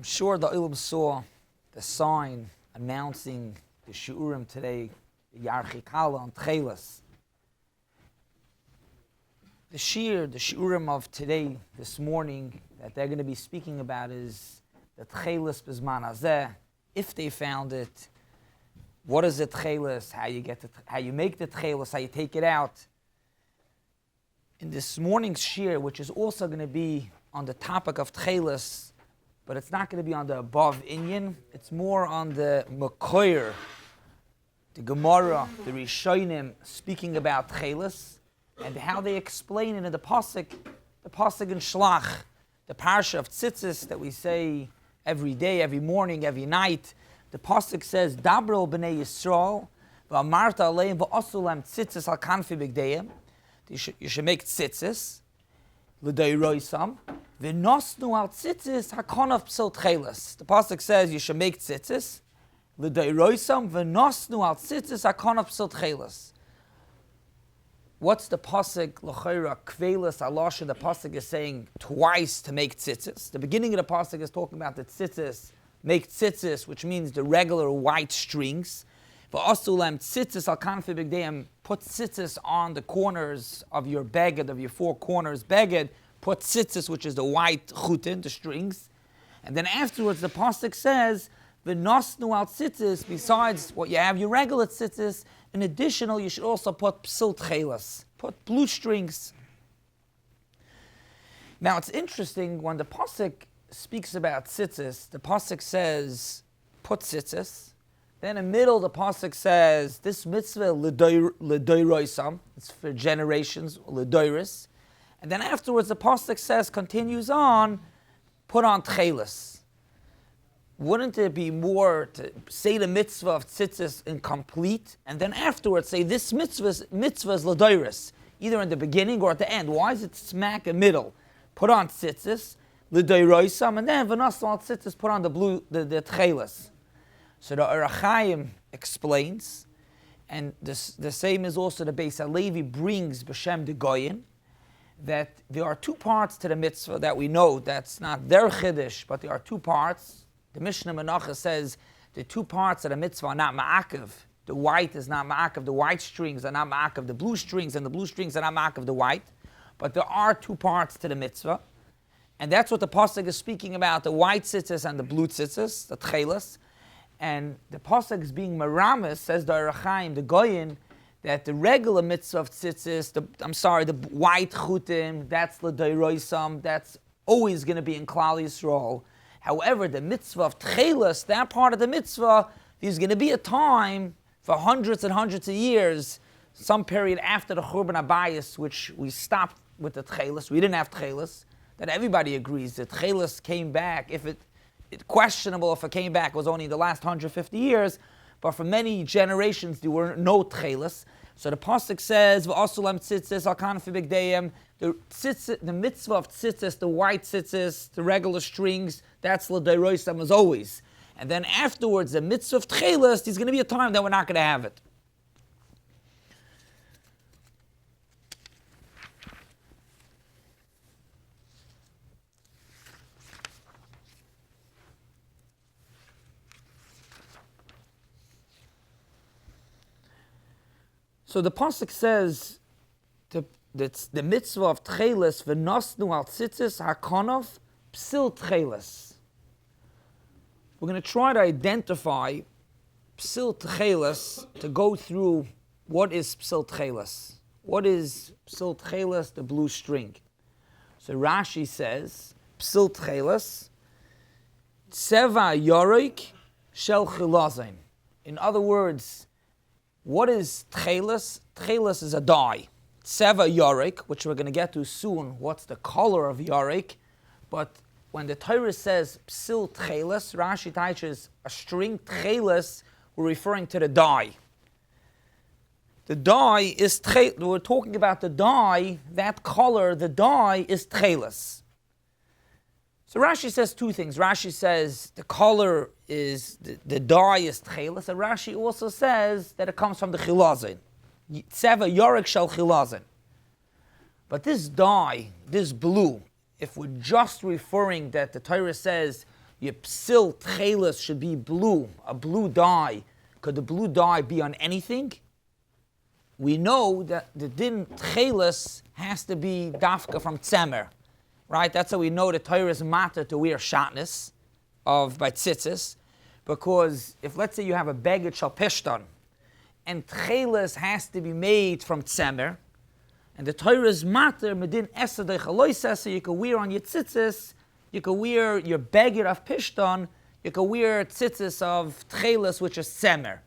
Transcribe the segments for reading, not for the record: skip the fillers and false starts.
I'm sure the Olam saw the sign announcing the shiurim today, the Techeiles on Techeiles. The shiurim of today, this morning, that they're going to be speaking about is the Techeiles b'zman hazeh, if they found it, what is the Techeiles, how you make the Techeiles, how you take it out. In this morning's shiur, which is also going to be on the topic of Techeiles, but it's not going to be on the above inyan, it's more on the Mekoyer, the Gemara, the Rishonim, speaking about Techeiles, and how they explain it in the pasuk in Shlach, the parsha of Tzitzis that we say every day, every morning, every night. The pasuk says, Dabro b'nei Yisrael, v'amarta aleim v'asu lem tzitzis al kanfi b'gdeim. You should make tzitzis, l'dayroisam, v'nosnu al tzitzis hakonav p'sil Techeiles. The pasuk says you should make tzitzis, l'dayroisam, v'nosnu al tzitzis hakonav p'sil Techeiles. What's the pasuk l'chayra kvelis alosha? The pasuk is saying twice to make tzitzis. The beginning of the pasuk is talking about the tzitzis, make tzitzis, which means the regular white strings. V'asulem tzitzis al kanfi b'gdeim, put tzitzis on the corners of your beged, of your four corners beged. Put tzitzis, which is the white chutin, the strings. And then afterwards the pasuk says, v'nosnu al tzitzis, besides what you have, your regular tzitzis, in additional, you should also put psil Techeiles, put blue strings. Now it's interesting, when the pasuk speaks about tzitzis, the pasuk says, put tzitzis. Then in the middle, the pasuk says, this mitzvah, l'doiroisam, it's for generations, l'doiris. And then afterwards, the pasuk says, continues on, put on Techeiles. Wouldn't it be more to say the mitzvah of tzitzis incomplete, and then afterwards say this mitzvah is l'doiris, either in the beginning or at the end? Why is it smack in the middle? Put on tzitzis, l'doiroisam, and then v'nosnu al tzitzis, put on the Techeiles. So the Orach Chaim explains, and the same is also the Beis HaLevi brings b'shem de Goyin, that there are two parts to the mitzvah that we know. That's not their chiddush, but there are two parts. The Mishnah Menachah says the two parts of the mitzvah are not ma'akev. The white is not ma'akev. The white strings are not ma'akev. The blue strings and the blue strings are not ma'akev the white. But there are two parts to the mitzvah. And that's what the pasuk is speaking about, the white tzitzis and the blue tzitzis, the Techeiles. And the pasuk is being meramis, says the Orach Chaim, the Goyin, that the regular mitzvah of tzitzis, the white chutim, that's l'doiroisam, that's always going to be in Klal Yisrael. However, the mitzvah of Techeiles, that part of the mitzvah, there's going to be a time for hundreds and hundreds of years, some period after the Churban Abayis, which we stopped with the Techeiles. We didn't have Techeiles. That everybody agrees that Techeiles came back. If it's questionable if it came back, it was only the last 150 years, but for many generations there were no Techeiles. So the pasuk says, "V'asulem tzitzis al kanfi b'gdeim." The mitzvah of tzitzis, the white tzitzis, the regular strings, that's l'dayroisam as always. And then afterwards, the mitzvah of Techeiles, there's going to be a time that we're not going to have it. So the pasuk says that's the mitzvah of Techeiles, v'nosnu al tzitzis hakonav psil Techeiles. We're going to try to identify psil Techeiles, to go through what is psil Techeiles. What is psil Techeiles, the blue string? So Rashi says, psil Techeiles, tseva yorik shel chilozon. In other words, what is Techeiles? Techeiles is a dye. Tseva yorik, which we're going to get to soon, what's the color of yorik. But when the Torah says psil Techeiles, Rashi teaches a string Techeiles, we're referring to the dye. The dye is, we're talking about the dye, that color, the dye is Techeiles. So Rashi says two things. Rashi says the color is, the dye is Techeiles, and Rashi also says that it comes from the chilozon. Tseva yorik shel chilozon. But this dye, this blue, if we're just referring that the Torah says your psil Techeiles should be blue, a blue dye. Could the blue dye be on anything? We know that the din Techeiles has to be dafka from tzemer, right? That's how we know the Torah is matter to wear shatnez of by tzitzis, because if let's say you have a beged shal pishton, and Techeiles has to be made from tzemer, and the Torah is matter medin esadei chaloisa, so you can wear on your tzitzis, you can wear your beged of pishton, you can wear tzitzis of Techeiles, which is tzemer.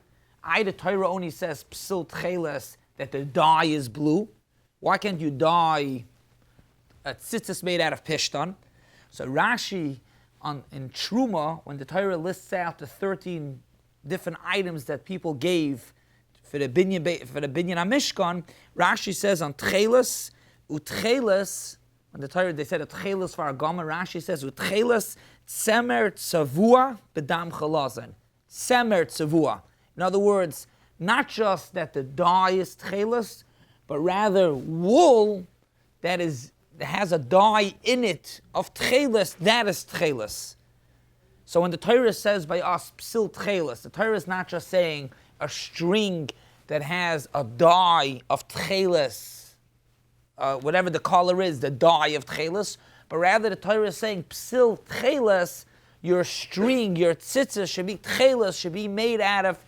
The Torah only says psil Techeiles, that the dye is blue. Why can't you dye a tzitzis made out of pishton? So Rashi in Truma, when the Torah lists out the 13 different items that people gave for the binyan HaMishkan, Rashi says on Techeiles, Techeiles, when the Torah, they said a Techeiles for a Gama, Rashi says, Techeiles tzemer tzavua bedam chilozon. Tzemer tzavua. In other words, not just that the dye is Techeiles, but rather wool that has a dye in it of Techeiles, that is Techeiles. So when the Torah says by us psil Techeiles, the Torah is not just saying a string that has a dye of Techeiles, whatever the color is, the dye of Techeiles, but rather the Torah is saying psil Techeiles, your string, your tzitzis should be Techeiles, should be made out of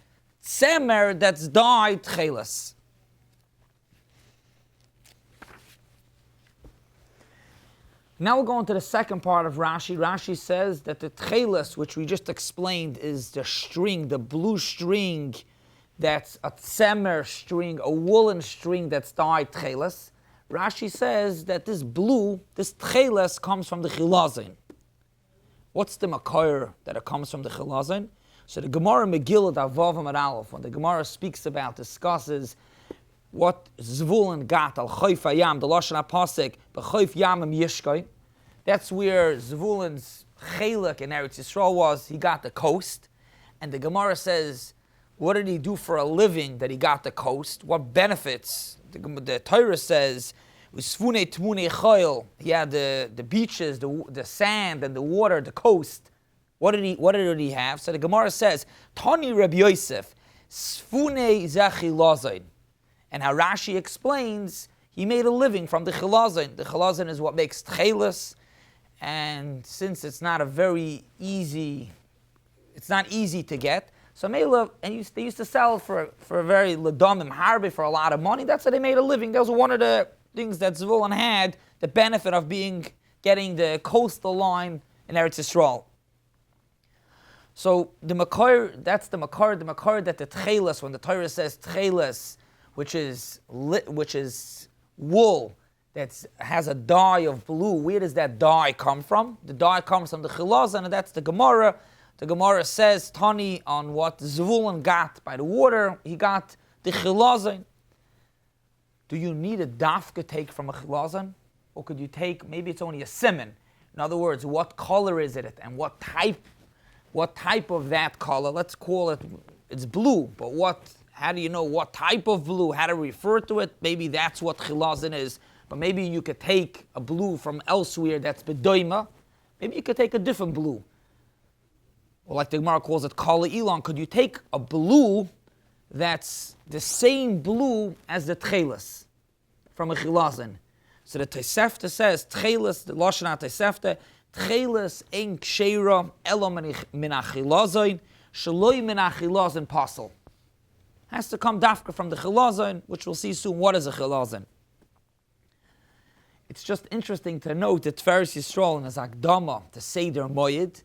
tzemer that's dyed Techeiles. Now we're going to the second part of Rashi. Rashi says that the Techeiles, which we just explained, is the string, the blue string that's a tzemer string, a woolen string that's dyed Techeiles. Rashi says that this blue, this Techeiles, comes from the chilozon. What's the makor that it comes from the chilozon? So the Gemara Megillah Davav Amud Aleph, when the Gemara discusses what Zvulun got al Choif Hayam, the Lashon HaPasuk, b'Choif Yamim Yishkoi. That's where Zvulun's chelik in Eretz Yisrael was. He got the coast, and the Gemara says, what did he do for a living that he got the coast? What benefits? The Torah says, Svune Tmune Choil. He had the beaches, the sand, and the water, the coast. What did he have? So the Gemara says, Tani Rabbi Yosef, Sfune Chilozon. And how Rashi explains, he made a living from the chilozon. The chilozon is what makes Techeiles, and since it's not easy to get, so they used to sell for a very ledamim harbe for a lot of money. That's how they made a living. That was one of the things that Zvulun had, the benefit of getting the coastal line in Eretz Yisrael. So the makor that the Techeiles, when the Torah says Techeiles, which is wool that has a dye of blue, where does that dye come from? The dye comes from the chilozon, and that's the Gemara. The Gemara says, Tani, on what Zvulun got by the water, he got the chilozon. Do you need a dafka take from a chilozon? Or could you take, maybe it's only a siman. In other words, what color is it, and what type of that color? Let's call it, it's blue, but how do you know what type of blue, how to refer to it? Maybe that's what chilozon is, but maybe you could take a blue from elsewhere that's bedoima. Maybe you could take a different blue. Or like the Gemara calls it kala ilan, could you take a blue that's the same blue as the Techeiles from a chilozon? So the Tosefta says, Techeiles, the Lashon HaTosefta, Techeiles ein ksheira elo min achilozon, shaloi min achilozon pasel. Has to come dafka from the chilozon, which we'll see soon. What is a chilozon? It's just interesting to note that Techeiles Yisrael in his Akdama, the Seder Moyed,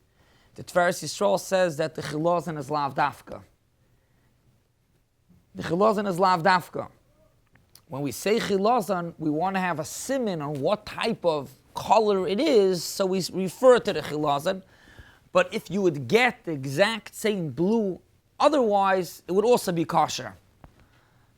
the Techeiles Yisrael says that the chilozon is lav dafka. The chilozon is lav dafka. When we say chilozon, we want to have a siman on what type of color it is, so we refer to the chilozon. But if you would get the exact same blue, otherwise, it would also be kosher.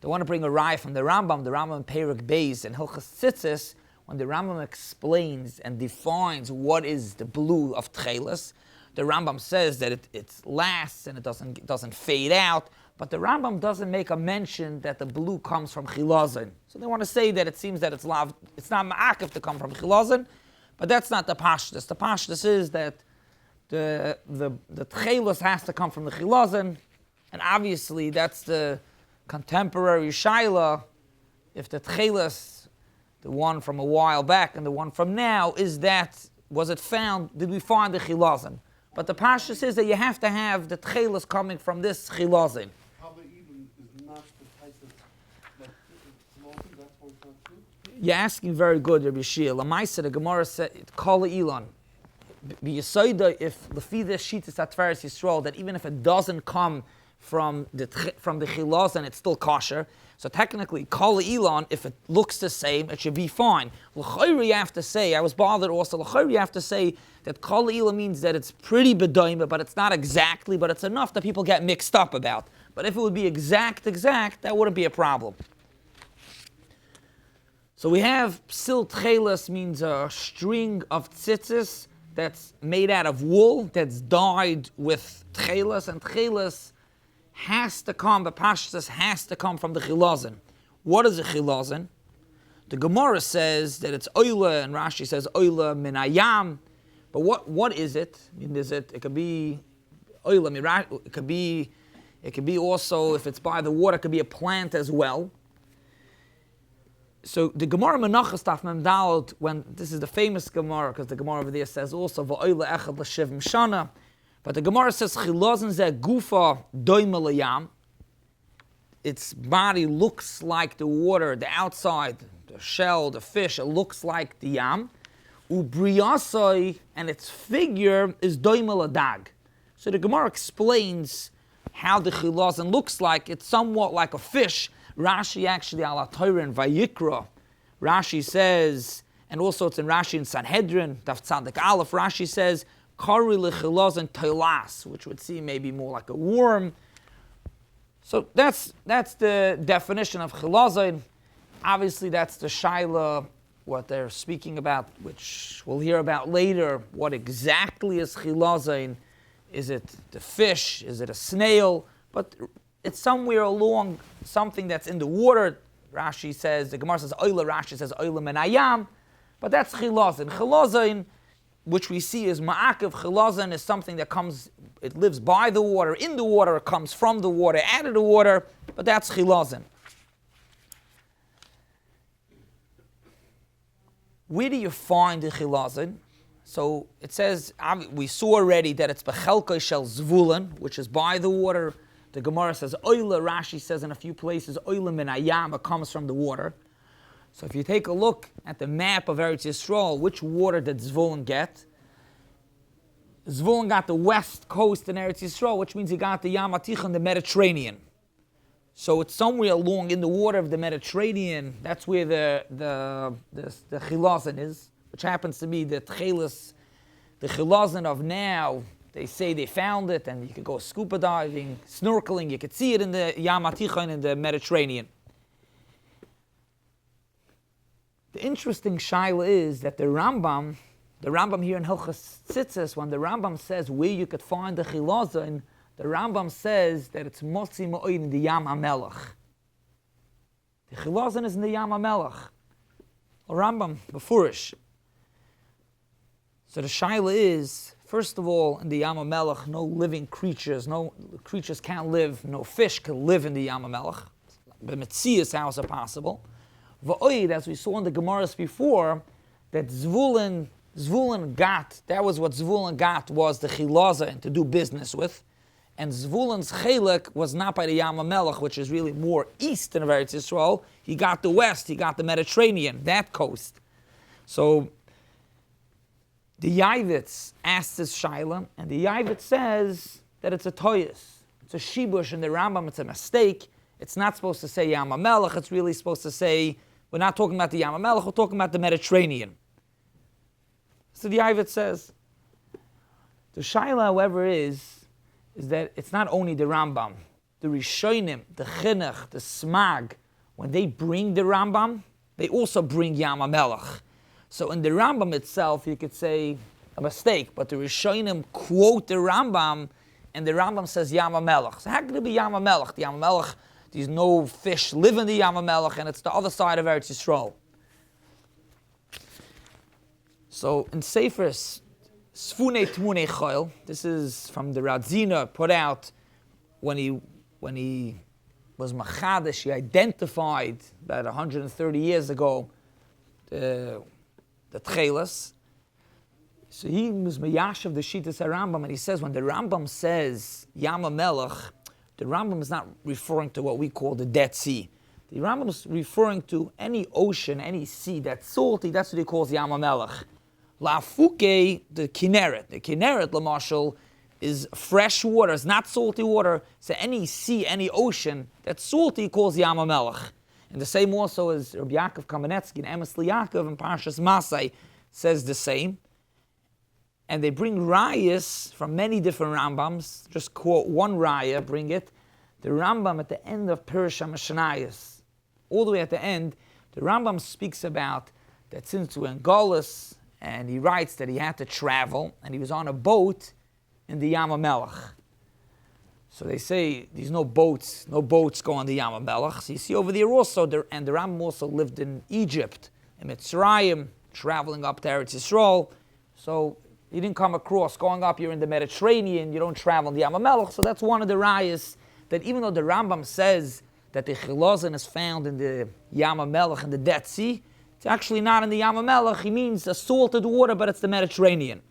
They want to bring a raya from the Rambam Perek Beis and Hilchas Tzitzis, when the Rambam explains and defines what is the blue of Techeiles. The Rambam says that it lasts and it doesn't fade out, but the Rambam doesn't make a mention that the blue comes from chilozon. So they want to say that it seems that it's not ma'akev to come from chilozon, but that's not the pashtus. The pashtus is that the Techeiles has to come from the chilozon, and obviously that's the contemporary shaila. If the Techeiles, the one from a while back and the one from now, was it found? Did we find the chilozon? But the Pasha says that you have to have the Techeiles coming from this chilozon. You're asking very good, Rabbi Scheiner. Lamaisa, the Gemara said, Kol Elon. If Lefi this Shitas Atveres Yisrael, that even if it doesn't come from the chilozon, it's still kosher. So technically, Kol Elon, if it looks the same, it should be fine. L'chayri, you have to say, I was bothered also, L'chayri, you have to say that Kol Elon means that it's pretty bedoima, but it's not exactly, but it's enough that people get mixed up about. But if it would be exact, that wouldn't be a problem. So we have psil Techeiles means a string of tzitzis that's made out of wool, that's dyed with Techeiles, and Techeiles has to come, the Pashtus has to come from the chilozon. What is a chilozon? The Gemara says that it's oila, and Rashi says oila min hayam. But what is it? I mean, it could be oila, it could be also, if it's by the water, it could be a plant as well. So the Gemara Menachos Taf Mem Daled, when this is the famous Gemara, because the Gemara over there says also va'oila echad l'shivim shana, but the Gemara says chilozon zeh gufa doime layam. Its body looks like the water, the outside, the shell, the fish. It looks like the yam. Ubriyasoi, and its figure is doime ladag. So the Gemara explains how the chilozon looks like. It's somewhat like a fish. Rashi actually, ala Torah and Vayikra, Rashi says, and also it's in Rashi in Sanhedrin, Daf Tzadik Aleph, Rashi says, Kari lechilozon toilas, which would seem maybe more like a worm. So that's the definition of chilozon. Obviously that's the shaila, what they're speaking about, which we'll hear about later. What exactly is chilozon? Is it the fish? Is it a snail? But it's somewhere along something that's in the water. Rashi says, the Gemara says oila, Rashi says oila min hayam, but that's chilozon. Chilozon, which we see is ma'akev. Chilozon is something that comes, it lives by the water, in the water, it comes from the water, out of the water, but that's chilozon. Where do you find the chilozon? So it says, we saw already that it's bechelkoi shel zvulun, which is by the water. The Gemara says oila, Rashi says in a few places oila min hayam, it comes from the water. So if you take a look at the map of Eretz Yisrael, which water did Zvulun get? Zvulun got the west coast in Eretz Yisrael, which means he got the Yam HaTichon, the Mediterranean. So it's somewhere along in the water of the Mediterranean. That's where the chilozon is, which happens to be the Techeiles, the chilozon of now. They say they found it, and you could go scuba diving, snorkeling. You could see it in the Yam HaTichon in the Mediterranean. The interesting shaila is that the Rambam here in Hilchos Tzitzis, when the Rambam says where you could find the chilozon, the Rambam says that it's motzi ma'oid in the Yam HaMelech. The chilozon is in the Yam HaMelech. The Rambam, befurish. So the shaila is, first of all, in the Yam HaMelech, no living creatures, no creatures can't live, no fish can live in the Yam HaMelech. But Metzias, how is it possible? V'oid, as we saw in the Gemaras before, that Zvulun got, that was what Zvulun got, was the chilozon to do business with. And Zvulun's chelik was not by the Yam HaMelech, which is really more east in Eretz Yisrael. He got the west, he got the Mediterranean, that coast. So the Yavitz asked this shaila, and the Yavitz says that it's a toyus. It's a shibush in the Rambam, it's a mistake. It's not supposed to say Yam HaMelech, it's really supposed to say, we're not talking about the Yam HaMelech, we're talking about the Mediterranean. So the Yavitz says. The shaila, however, is that it's not only the Rambam. The Rishonim, the Chinuch, the Smag, when they bring the Rambam, they also bring Yam HaMelech. So in the Rambam itself, you could say a mistake, but the Rishonim quote the Rambam, and the Rambam says Yam HaMelech. So how could it be Yam HaMelech? The Yam HaMelech, there's no fish live in the Yam HaMelech, and it's the other side of Eretz Yisrael. So in Seifers, Sfune Tmune Choil. This is from the Radzina put out when he was Machadish. He identified about 130 years ago the Techeiles. So he was Mayash of the Shittas HaRambam, and he says when the Rambam says Yam HaMelech, the Rambam is not referring to what we call the Dead Sea. The Rambam is referring to any ocean, any sea that's salty. That's what he calls Yam HaMelech. La'afuke, the Kinneret. The Kinneret, Lamashal, is fresh water. It's not salty water. So any sea, any ocean that's salty, he calls Yam HaMelech. And the same also as Rabbi Yaakov Kamenetsky and Emes Liyaakov in Parshas Masai says the same. And they bring rayas from many different Rambams. Just quote one raya, bring it. The Rambam at the end of Pirush HaMishnayos, all the way at the end, the Rambam speaks about that since we're in Golus, and he writes that he had to travel, and he was on a boat in the Yam HaMelech. So they say there's no boats go on the Yam HaMelech. So you see over there also, and the Rambam also lived in Egypt, in Mitzrayim, traveling up to Eretz Yisrael. So you didn't come across, going up, you're in the Mediterranean, you don't travel in the Yam HaMelech. So that's one of the rayas, that even though the Rambam says that the chilozon is found in the Yam HaMelech, in the Dead Sea, it's actually not in the Yam HaMelech. He means a salted water, but it's the Mediterranean.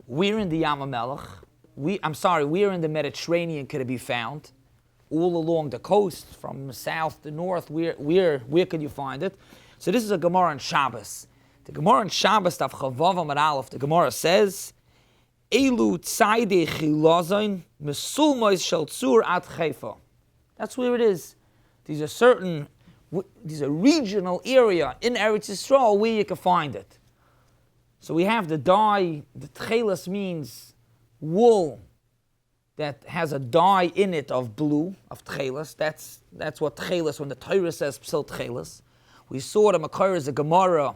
We're in the Yam HaMelech. We're in the Mediterranean, could it be found? All along the coast, from south to north, where could you find it? So this is a Gemara on Shabbos. The Gemara on Shabbos, Tav Chavav Amud Aleph, the Gemara says, Elu tzaydei chilozon mesulmois shel tzur ad Haifa. That's where it is. These are regional area in Eretz Yisrael where you can find it. So we have the dye. The Techeiles means wool that has a dye in it of blue, of Techeiles. That's what Techeiles, when the Torah says Psil Techeiles. We saw the Makar is a Gemara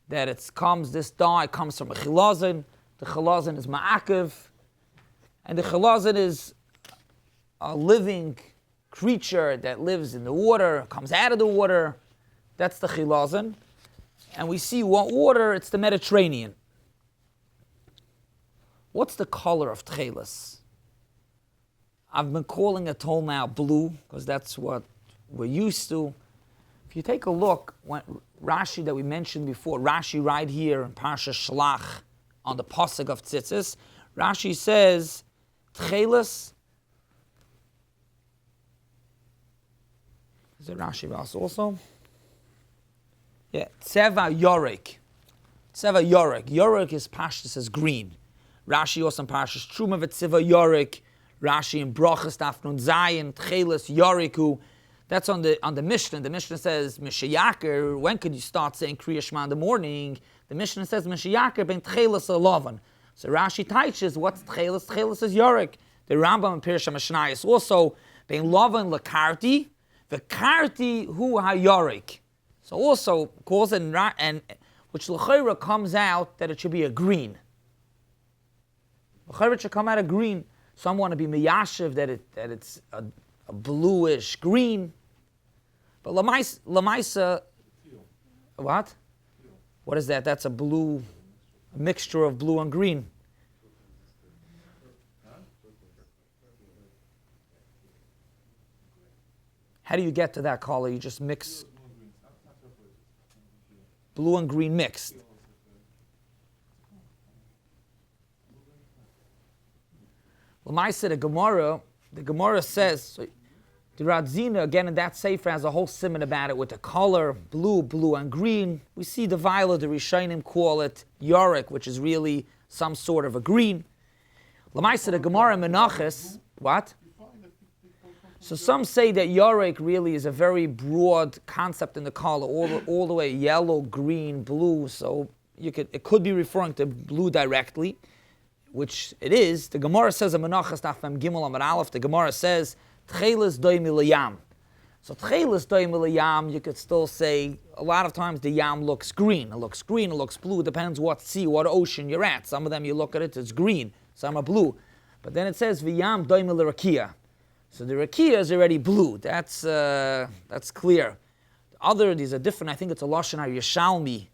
that this dye comes from a chilozon. The chilozon is ma'akev, and the chilozon is a living creature that lives in the water, comes out of the water. That's the chilozon. And we see what water, it's the Mediterranean. What's the color of Techeiles? I've been calling it till now blue, because that's what we're used to. If you take a look, when Rashi that we mentioned before, Rashi right here in Parsha Shlach, on the Pasuk of Tzitzis, Rashi says, Techeiles, is it Rashi Vas also? Yeah, Tseva Yorek. Tseva Yorek. Yorek is Pashtus as green. Rashi also in Parshas Truma v'Tzeva Yorek. Rashi in Brachas Tafnun Zayin, Techeiles Yoreku. That's on the Mishnah. The Mishnah says, Mishayaker, when could you start saying Kriya Shema in the morning? The Mishnah says, Mishayaker ben Techeiles Alovan. So Rashi teaches, what's Techeiles? Techeiles is Yorek. The Rambam in Pirush HaMishnayos also, ben Lovan Lakarti, V'karti hu ha-Yorek. So also calls it, and which l'chayra comes out that it should be a green. L'chayra should come out a green. Some want to be miyashiv that it's a bluish green. But lamaisa, what? What is that? That's a mixture of blue and green. How do you get to that color? You just mix blue and green mixed. L'maisa, the Gemara says, so the Radzina, again in that sefer, has a whole siman about it with the color, blue and green. We see the violet, the Rishonim call it Yorek, which is really some sort of a green. L'maisa, the Gemara Menachos, what? So some say that Yorek really is a very broad concept in the color, all the way yellow, green, blue. So it could be referring to blue directly, which it is. The Gemara says in Menachos Daf Mem Gimel Amud Aleph, the Gemara says Techeiles doimi l'yam. So Techeiles doimi l'yam, you could still say a lot of times the yam looks green. It looks green, it looks blue. It depends what sea, what ocean you're at. Some of them you look at it, it's green. Some are blue. But then it says v'yam doimi l'rakia. So the rakia is already blue. That's clear. These are different. I think it's a Lashon HaYeshalmi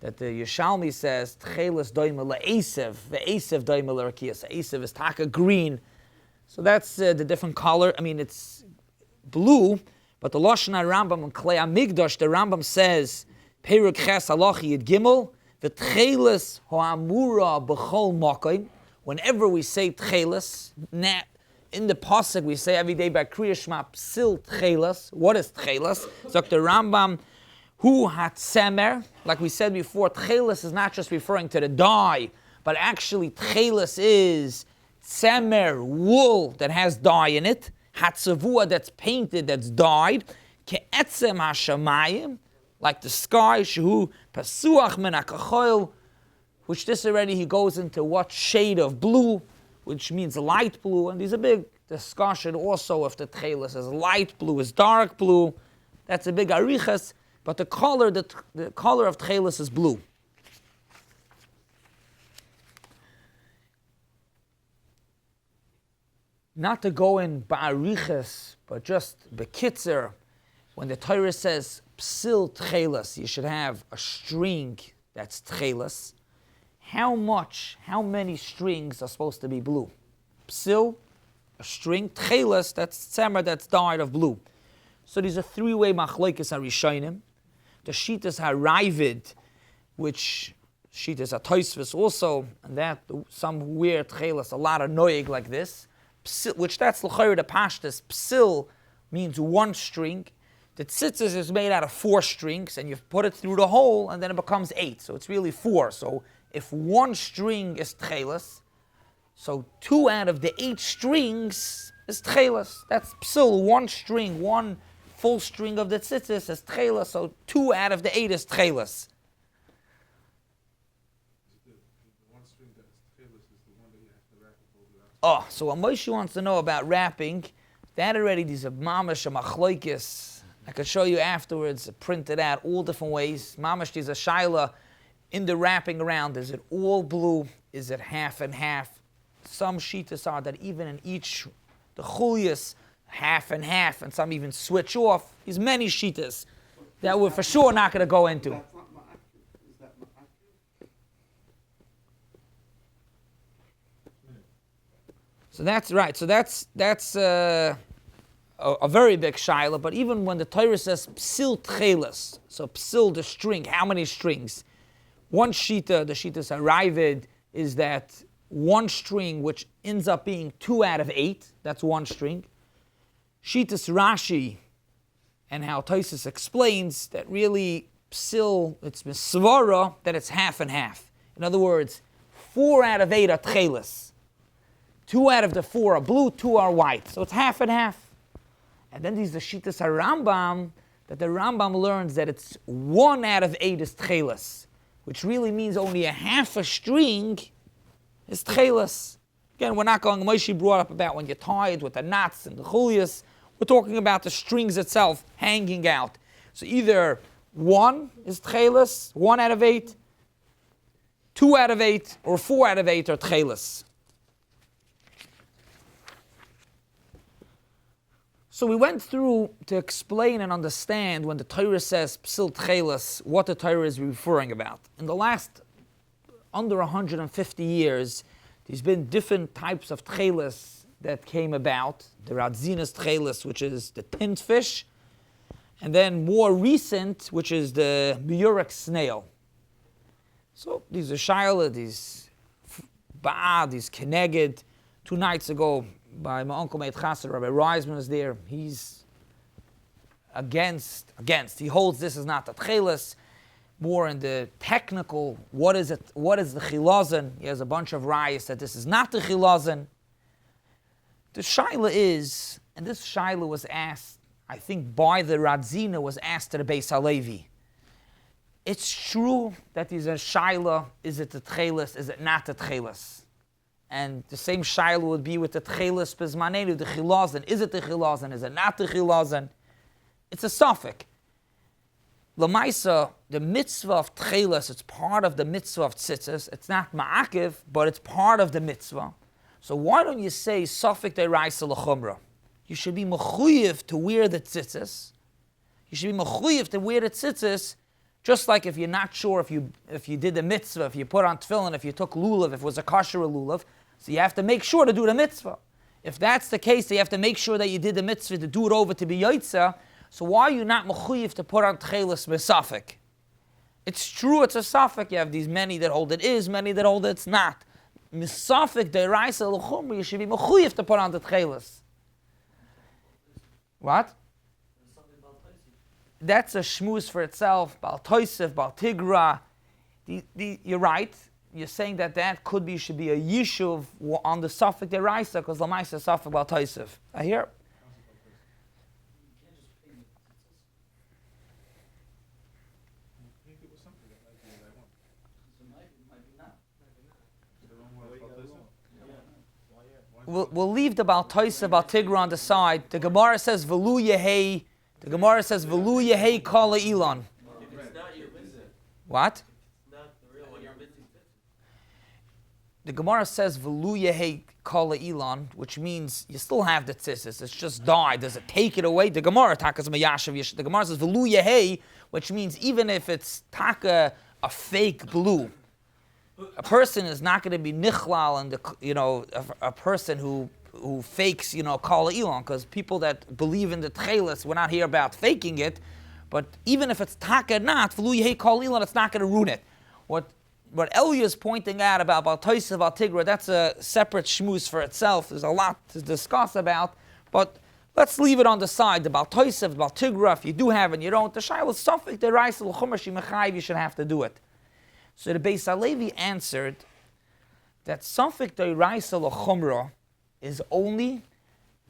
that the Yeshalmi says, Techeiles doime le'esev, ve'esev doime le'rakiyas. Esev is taka green. So that's the different color. I mean, it's blue, but the Lashon HaRambam and Klei HaMikdash, the Rambam says, Peruk Ches Halachi Yud Gimel, v'Techeiles ho'amura b'chol makom. Whenever we say Techeiles, in the pasuk we say every day by Kriya Shema Psil Techeiles. What is Techeiles? So the Rambam, Hu Hatzemer, like we said before, Techeiles is not just referring to the dye, but actually Techeiles is tzemer, wool that has dye in it, Hatzavua that's painted, that's dyed, Ke'etzem HaShamayim, like the sky, Shehu Pasuach Min HaKachoil, which this already he goes into what shade of blue, which means light blue, and there's a big discussion also if the Techeiles is light blue, is dark blue. That's a big arichas. But the color of Techeiles is blue. Not to go in ba'arichas, but just bekitzer, when the Torah says psil Techeiles, you should have a string that's Techeiles. How many strings are supposed to be blue? Psil, a string. Techeiles, that's tzemer, that's dyed of blue. So there's a three-way machlokes harishonim. The Shitas HaRaivid, which Shitas HaTosfos also, and that some weird Techeiles, a lot of noig like this, psil, which that's l'chayr the pashtas. Psil means one string. The tzitzis is made out of 4 strings, and you put it through the hole, and then it becomes 8. So it's really 4. So if one string is Techeiles, so 2 out of the 8 strings is Techeiles. That's psil, one string, one full string of the tzitzis is Techeiles, so 2 out of the 8 is Techeiles. The one string that is Techeiles is the one that you have to wrap it over. Oh, so what Moshe wants to know about wrapping, that already, these are mamash and machlokes. I could show you afterwards, printed out all different ways. Mamash, there's a shaila in the wrapping around. Is it all blue? Is it half and half? Some shitas are that even in each, the chulias, half and half, and some even switch off. There's many shitas that we're for sure not going to go into. That's not ma'akir. Is that ma'akir? So that's right. So that's a very big shaila. But even when the Torah says psil Techeiles, so psil the string, how many strings? One shita, the shitas HaRaivid, is that one string which ends up being 2 out of 8. That's one string. Shitas Rashi, and how Tosfos explains that really psil, it's misvara, that it's half and half. In other words, 4 out of 8 are Techeiles. 2 out of the 4 are blue, 2 are white. So it's half and half. And then there's the Shitas HaRambam, that the Rambam learns that it's 1 out of 8 is Techeiles, which really means only a half a string is Techeiles. Again, we're not going, Moshe brought up about when you're tied with the knots and the chulias. We're talking about the strings itself hanging out. So either 1 is Techeiles, 1 out of 8, 2 out of 8, or 4 out of 8 are Techeiles. So we went through to explain and understand when the Torah says psil Techeiles, what the Torah is referring about. In the last under 150 years, there's been different types of Techeiles that came about. The Radzinas Techeiles, which is the tint fish, and then more recent, which is the Murex snail. So these are Shaila, these Ba'a, these Keneged. 2 nights ago, by my uncle Meit Chassid, Rabbi Reisman is there. He's against. He holds this is not the Techeiles, more in the technical, what is it? What is the chilozon? He has a bunch of rayas that this is not the chilozon. The shaila is, and this shaila was asked, I think by the Radzina, was asked to the Beis Halevi. It's true that there's a shaila, is it the Techeiles, is it not the Techeiles? And the same shaila would be with the Techeiles Bezmanenu, the chilozon. Is it the chilozon, is it not the chilozon? It's a suffix. L'maisa, the mitzvah of Techeiles, it's part of the mitzvah of tzitzis. It's not ma'akiv, but it's part of the mitzvah. So why don't you say suffix deraisa l'chumra? You should be mechuyev to wear the tzitzis. You should be mechuyev to wear the tzitzis Just like if you're not sure if you did the mitzvah, if you put on tefillin, if you took lulav, if it was a kosher lulav, so you have to make sure to do the mitzvah. If that's the case, you have to make sure that you did the mitzvah to do it over to be yotzeh. So why are you not mechuyev to put on Techeiles mesafek? It's true, it's a safek. You have these many that hold it is, many that hold it's not. Mesafek deraisa l'chumra, you should be mechuyev to put on the Techeiles. What? That's a shmuz for itself. Bal Toisef, Bal Tigra. You're right. You're saying that should be a yishuv on the Safek deraisa, because Lamaisa Safek Bal Toisef. I hear. We'll leave the Bal Toisef, Bal Tigra on the side. The Gemara says V'lu Yehei. The Gemara says V'lu Yehei Kala Elon. What? The Gemara says V'lu Yehei Kala Elon, which means you still have the tzitzis. It's just died. Does it take it away? The Gemara takas mayashav. The Gemara says V'lu Yehei, which means even if it's taka a fake blue, a person is not going to be nichlal, and a person who fakes, kol elon, because people that believe in the Techeiles, we're not here about faking it, but even if it's taka not, v'lu yehei kol elon, it's not going to ruin it. What Elia is pointing out about Bal Toisef, Bal Tigra, that's a separate shmuz for itself. There's a lot to discuss about, but let's leave it on the side. The Bal Toisef, Bal Tigra, if you do have and you don't, the shayla is safek deraisa l'chumra shemechayiv, you should have to do it. So the Beis Halevi answered that safek deraisa l'chumra is only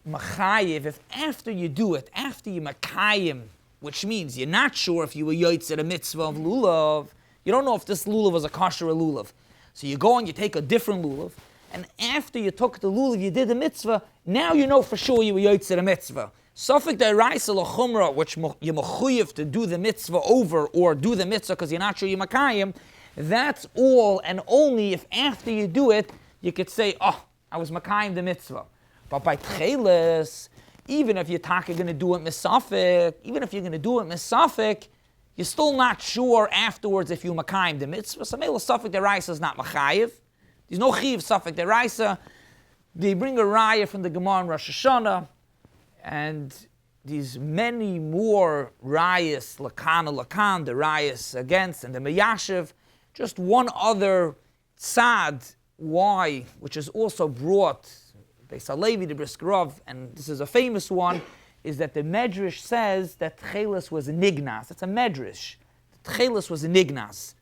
machayiv if after you do it, after you makayim, which means you're not sure if you were yotzeh a mitzvah of lulav. You don't know if this lulav was a kosher lulav. So you go and you take a different lulav, and after you took the lulav, you did the mitzvah, now you know for sure you were yotzeh a mitzvah. Safek deraisa l'chumra, which you're mechuyev to do the mitzvah over, or do the mitzvah because you're not sure you're makayim, that's all and only if after you do it, you could say, oh, I was makayim the mitzvah. But by Techeiles, even if you're going to do it misafik, you're still not sure afterwards if you makayim the mitzvah. So mele safek deraisa is not machayiv. There's no chiv safek deraisa. They bring a raya from the Gemara in Rosh Hashanah, and these many more rayas, lakan, the rayas against, and the meyashiv. Just one other tzad, why, which is also brought, Beis Halevi, the Briskerov, and this is a famous one, is that the Medrash says that Techeiles was a nignas. It's a Medrash. The Techeiles was a nignas.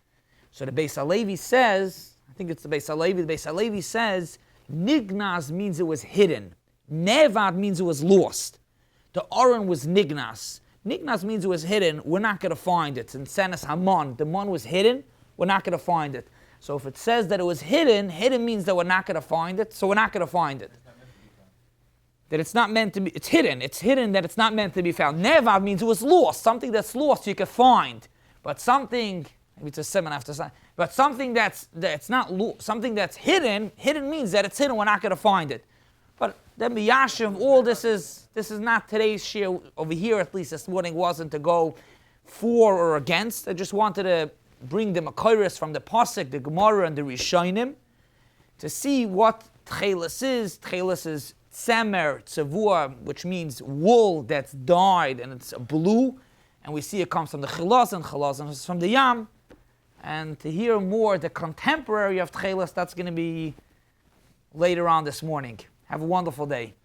So the Beis Halevi says, I think it's the Beis Halevi says, nignas means it was hidden. Nevad means it was lost. The Aron was nignas. Nignas means it was hidden. We're not going to find it. In Senes Hamon, the mon was hidden. We're not going to find it. So if it says that it was hidden means that we're not going to find it, so we're not going to find it. That it's not meant to be, it's hidden that it's not meant to be found. Nevav means it was lost, something that's lost you can find. But something, maybe it's a seven after sign, but something that's not something that's hidden means that it's hidden, we're not going to find it. But then B'Yashiv, all this is not today's shiur over here, at least this morning wasn't to go for or against. I just wanted to bring the Makoros from the Pasuk, the Gemara, and the Rishonim to see what Techeiles is. Techeiles is tzemer, tzavua, which means wool that's dyed and it's blue. And we see it comes from the chilozon is from the yam. And to hear more, the contemporary of Techeiles, that's going to be later on this morning. Have a wonderful day.